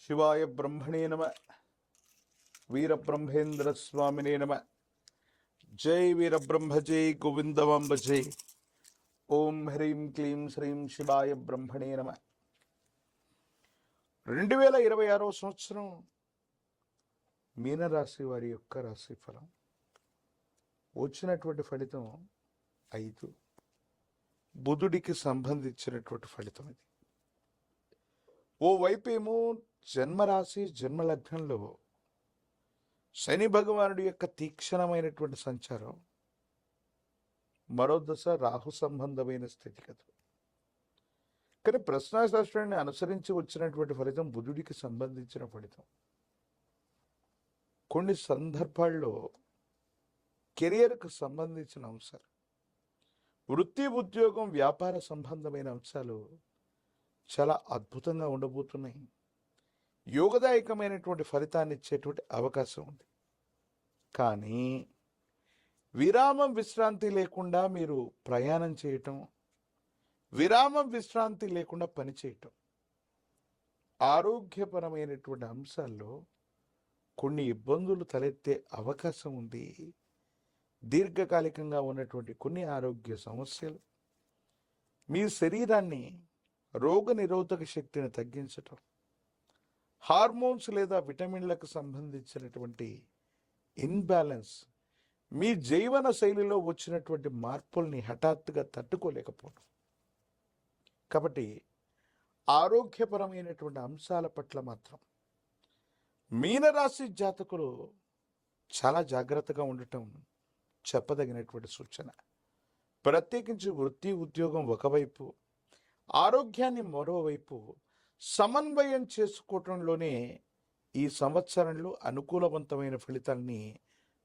శివాయ బ్రహ్మణే నమ. వీరబ్రహ్మేంద్ర స్వామినే నమ. జై వీరబ్రహ్మ జై గోవిందవాంబ జై. ఓం హ్రీం క్లీం శ్రీం శివాయ బ్రహ్మణే నమ. 2026 సంవత్సరం మీనరాశి వారి యొక్క రాశి ఫలం వచ్చినటువంటి ఫలితం 5. బుధుడికి సంబంధించినటువంటి ఫలితం ఇది. ఓ వైపేమో జన్మరాశి జన్మలగ్నంలో శని భగవానుడి యొక్క తీక్షణమైనటువంటి సంచారం, మరో దశ రాహు సంబంధమైన స్థితిగతులు. కానీ ప్రశ్నాశాస్త్రాన్ని అనుసరించి వచ్చినటువంటి ఫలితం బుధుడికి సంబంధించిన ఫలితం. కొన్ని సందర్భాల్లో కెరియర్కు సంబంధించిన అంశాలు, వృత్తి ఉద్యోగం వ్యాపార సంబంధమైన అంశాలు చాలా అద్భుతంగా ఉండబోతున్నాయి. యోగదాయకమైనటువంటి ఫలితాన్ని ఇచ్చేటువంటి అవకాశం ఉంది. కానీ విరామం విశ్రాంతి లేకుండా మీరు ప్రయాణం చేయటం, విరామం విశ్రాంతి లేకుండా పనిచేయటం, ఆరోగ్యపరమైనటువంటి అంశాల్లో కొన్ని ఇబ్బందులు తలెత్తే అవకాశం ఉంది. దీర్ఘకాలికంగా ఉన్నటువంటి కొన్ని ఆరోగ్య సమస్యలు, మీ శరీరాన్ని రోగ నిరోధక శక్తిని తగ్గించటం, హార్మోన్స్ లేదా విటమిన్లకు సంబంధించినటువంటి ఇన్బ్యాలెన్స్, మీ జీవన శైలిలో వచ్చినటువంటి మార్పుల్ని హఠాత్తుగా తట్టుకోలేకపోవడం. కాబట్టి ఆరోగ్యపరమైనటువంటి అంశాల పట్ల మాత్రం మీనరాశి జాతకులు చాలా జాగ్రత్తగా ఉండటం చెప్పదగినటువంటి సూచన. ప్రత్యేకించి వృత్తి ఉద్యోగం ఒకవైపు, ఆరోగ్యాన్ని మరోవైపు సమన్వయం చేసుకోవటంలోనే ఈ సంవత్సరంలో అనుకూలవంతమైన ఫలితాన్ని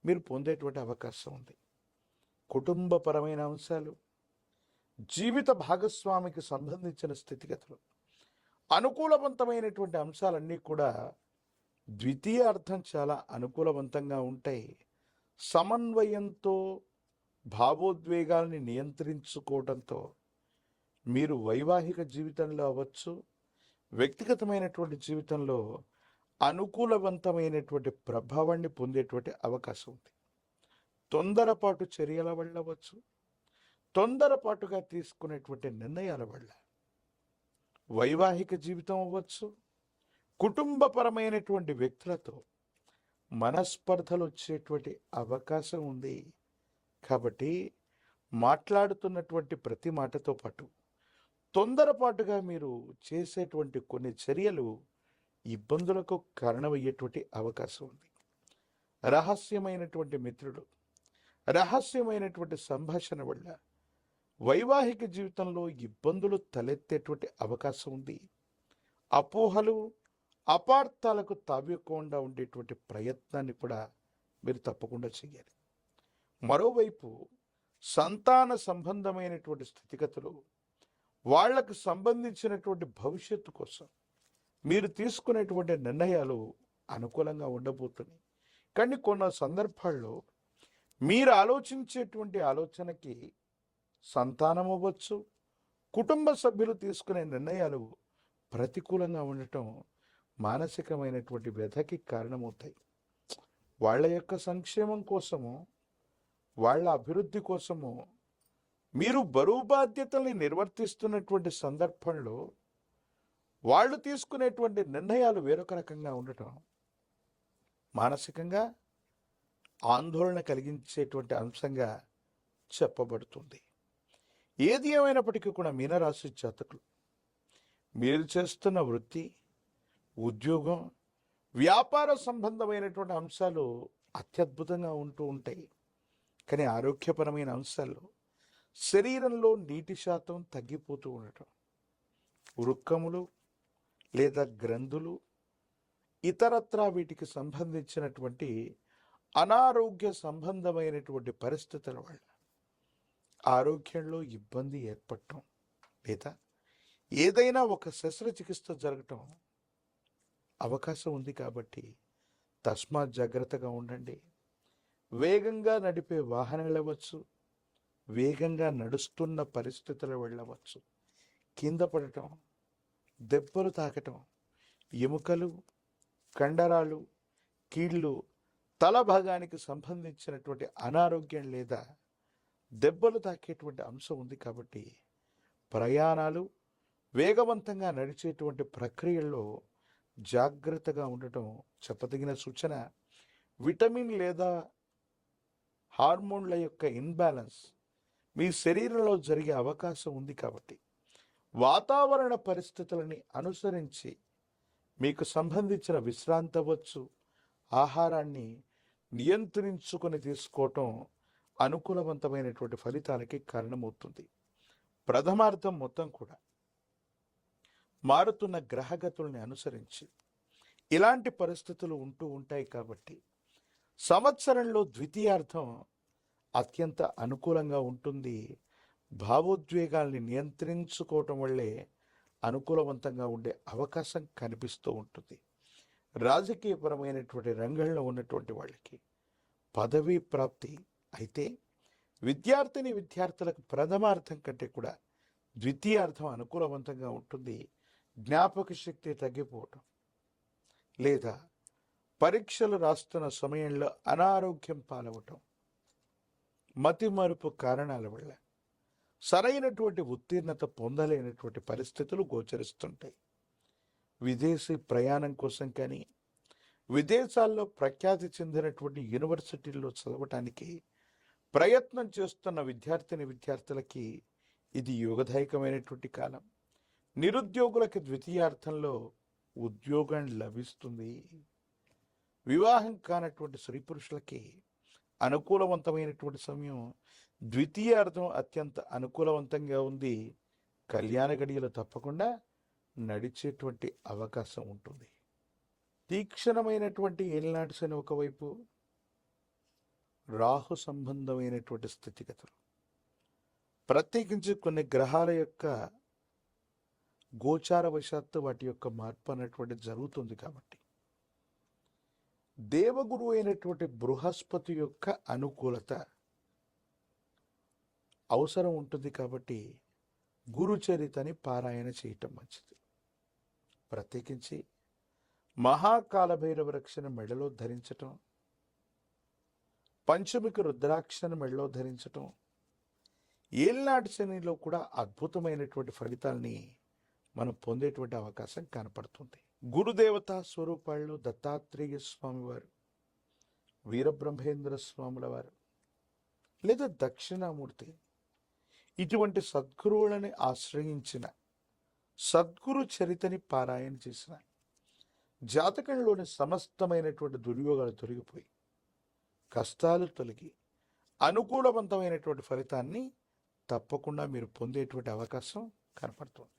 మీరు పొందేటువంటి అవకాశం ఉంది. కుటుంబపరమైన అంశాలు, జీవిత భాగస్వామికి సంబంధించిన స్థితిగతులు, అనుకూలవంతమైనటువంటి అంశాలన్నీ కూడా ద్వితీయ అర్థం చాలా అనుకూలవంతంగా ఉంటాయి. సమన్వయంతో, భావోద్వేగాల్ని నియంత్రించుకోవడంతో మీరు వైవాహిక జీవితంలో అవ్వచ్చు, వ్యక్తిగతమైనటువంటి జీవితంలో అనుకూలవంతమైనటువంటి ప్రభావాన్ని పొందేటువంటి అవకాశం ఉంది. తొందరపాటు చర్యల వల్ల అవ్వచ్చు, తొందరపాటుగా తీసుకునేటువంటి నిర్ణయాల వల్ల వైవాహిక జీవితం అవ్వచ్చు, కుటుంబపరమైనటువంటి వ్యక్తులతో మనస్పర్ధలు వచ్చేటువంటి అవకాశం ఉంది. కాబట్టి మాట్లాడుతున్నటువంటి ప్రతి మాటతో పాటు తొందరపాటుగా మీరు చేసేటువంటి కొన్ని చర్యలు ఇబ్బందులకు కారణమయ్యేటువంటి అవకాశం ఉంది. రహస్యమైనటువంటి మిత్రుడు, రహస్యమైనటువంటి సంభాషణ వల్ల వైవాహిక జీవితంలో ఇబ్బందులు తలెత్తేటువంటి అవకాశం ఉంది. అపోహలు, అపార్థాలకు తావ్యకుండా ఉండేటువంటి ప్రయత్నాన్ని కూడా మీరు తప్పకుండా చేయాలి. మరోవైపు సంతాన సంబంధమైనటువంటి స్థితిగతులు, వాళ్లకు సంబంధించినటువంటి భవిష్యత్తు కోసం మీరు తీసుకునేటువంటి నిర్ణయాలు అనుకూలంగా ఉండబోతున్నాయి. కానీ కొన్ని సందర్భాల్లో మీరు ఆలోచించేటువంటి ఆలోచనకి సంతానం అవ్వచ్చు, కుటుంబ సభ్యులు తీసుకునే నిర్ణయాలు ప్రతికూలంగా ఉండటం మానసికమైనటువంటి వ్యధకి కారణమవుతాయి. వాళ్ళ యొక్క సంక్షేమం కోసము, వాళ్ళ అభివృద్ధి కోసము మీరు బరువు బాధ్యతల్ని నిర్వర్తిస్తున్నటువంటి సందర్భంలో వాళ్ళు తీసుకునేటువంటి నిర్ణయాలు వేరొక రకంగా ఉండటం మానసికంగా ఆందోళన కలిగించేటువంటి అంశంగా చెప్పబడుతుంది. ఏది ఏమైనప్పటికీ కూడా మీనరాశి జాతకులు మీరు చేస్తున్న వృత్తి, ఉద్యోగం, వ్యాపార సంబంధమైనటువంటి అంశాలు అత్యద్భుతంగా ఉంటూ ఉంటాయి. కానీ ఆరోగ్యపరమైన అంశాల్లో శరీరంలో నీటి శాతం తగ్గిపోతూ ఉండటం, వృక్కములు లేదా గ్రంథులు, ఇతరత్రా వీటికి సంబంధించినటువంటి అనారోగ్య సంబంధమైనటువంటి పరిస్థితుల వల్ల ఆరోగ్యంలో ఇబ్బంది ఏర్పడటం, లేదా ఏదైనా ఒక శస్త్రచికిత్స జరగటం అవకాశం ఉంది. కాబట్టి తస్మాత్ జాగ్రత్తగా ఉండండి. వేగంగా నడిపే వాహనాలు వెళ్ళవచ్చు, వేగంగా నడుస్తున్న పరిస్థితులు వెళ్ళవచ్చు, కింద పడటం, దెబ్బలు తాకటం, ఎముకలు, కండరాలు, కీళ్ళు, తల భాగానికి సంబంధించినటువంటి అనారోగ్యం లేదా దెబ్బలు తాకేటువంటి అంశం ఉంది. కాబట్టి ప్రయాణాలు, వేగవంతంగా నడిచేటువంటి ప్రక్రియల్లో జాగ్రత్తగా ఉండటం చెప్పదగిన సూచన. విటమిన్ లేదా హార్మోన్ల యొక్క ఇన్బ్యాలెన్స్ మీ శరీరంలో జరిగే అవకాశం ఉంది. కాబట్టి వాతావరణ పరిస్థితులని అనుసరించి మీకు సంబంధించిన విశ్రాంతవచ్చు ఆహారాన్ని నియంత్రించుకొని తీసుకోవటం అనుకూలవంతమైనటువంటి ఫలితాలకి కారణమవుతుంది. ప్రథమార్థం మొత్తం కూడా మారుతున్న గ్రహగతుల్ని అనుసరించి ఇలాంటి పరిస్థితులు ఉంటూ ఉంటాయి. కాబట్టి సంవత్సరంలో ద్వితీయార్థం అత్యంత అనుకూలంగా ఉంటుంది. భావోద్వేగాల్ని నియంత్రించుకోవటం వల్లే అనుకూలవంతంగా ఉండే అవకాశం కనిపిస్తూ ఉంటుంది. రాజకీయపరమైనటువంటి రంగంలో ఉన్నటువంటి వాళ్ళకి పదవీ ప్రాప్తి అయితే విద్యార్థులకు ప్రథమార్థం కంటే కూడా ద్వితీయార్థం అనుకూలవంతంగా ఉంటుంది. జ్ఞాపక శక్తి తగ్గిపోవటం లేదా పరీక్షలు రాస్తున్న సమయంలో అనారోగ్యం పాలవటం, మతిమరుపు కారణాల వల్ల సరైనటువంటి ఉత్తీర్ణత పొందలేనటువంటి పరిస్థితులు గోచరిస్తుంటాయి. విదేశీ ప్రయాణం కోసం కానీ విదేశాల్లో ప్రఖ్యాతి చెందినటువంటి యూనివర్సిటీల్లో చదవటానికి ప్రయత్నం చేస్తున్న విద్యార్థులకి ఇది యోగదాయకమైనటువంటి కాలం. నిరుద్యోగులకి ద్వితీయార్థంలో ఉద్యోగం లభిస్తుంది. వివాహం కానటువంటి స్త్రీ పురుషులకి అనుకూలవంతమైనటువంటి సమయం. ద్వితీయార్థం అత్యంత అనుకూలవంతంగా ఉంది. కళ్యాణ గడియలు తప్పకుండా నడిచేటువంటి అవకాశం ఉంటుంది. తీక్షణమైనటువంటి ఏలినాటి శని ఒకవైపు, రాహు సంబంధమైనటువంటి స్థితిగతులు, ప్రత్యేకించి కొన్ని గ్రహాల యొక్క గోచారవశాత్తు వాటి యొక్క మార్పు అనేటువంటి జరుగుతుంది. కాబట్టి దేవగురు అయినటువంటి బృహస్పతి యొక్క అనుకూలత అవసరం ఉంటుంది. కాబట్టి గురుచరితని పారాయణ చేయటం మంచిది. ప్రత్యేకించి మహాకాలభైరవ రక్షను మెడలో ధరించటం, పంచమిక రుద్రాక్షను మెడలో ధరించటం ఏలినాటి శనిలో కూడా అద్భుతమైనటువంటి ఫలితాల్ని మనం పొందేటువంటి అవకాశం కనపడుతుంది. గురుదేవత స్వరూపాల్లో దత్తాత్రేయ స్వామివారు, వీరబ్రహ్మేంద్ర స్వాముల వారు లేదా దక్షిణామూర్తి ఇటువంటి సద్గురువులని ఆశ్రయించిన, సద్గురు చరితని పారాయణ చేసిన జాతకంలోని సమస్తమైనటువంటి దుర్యోగాలు తొలగిపోయి కష్టాలు తొలగి అనుకూలవంతమైనటువంటి ఫలితాన్ని తప్పకుండా మీరు పొందేటువంటి అవకాశం కనపడుతుంది.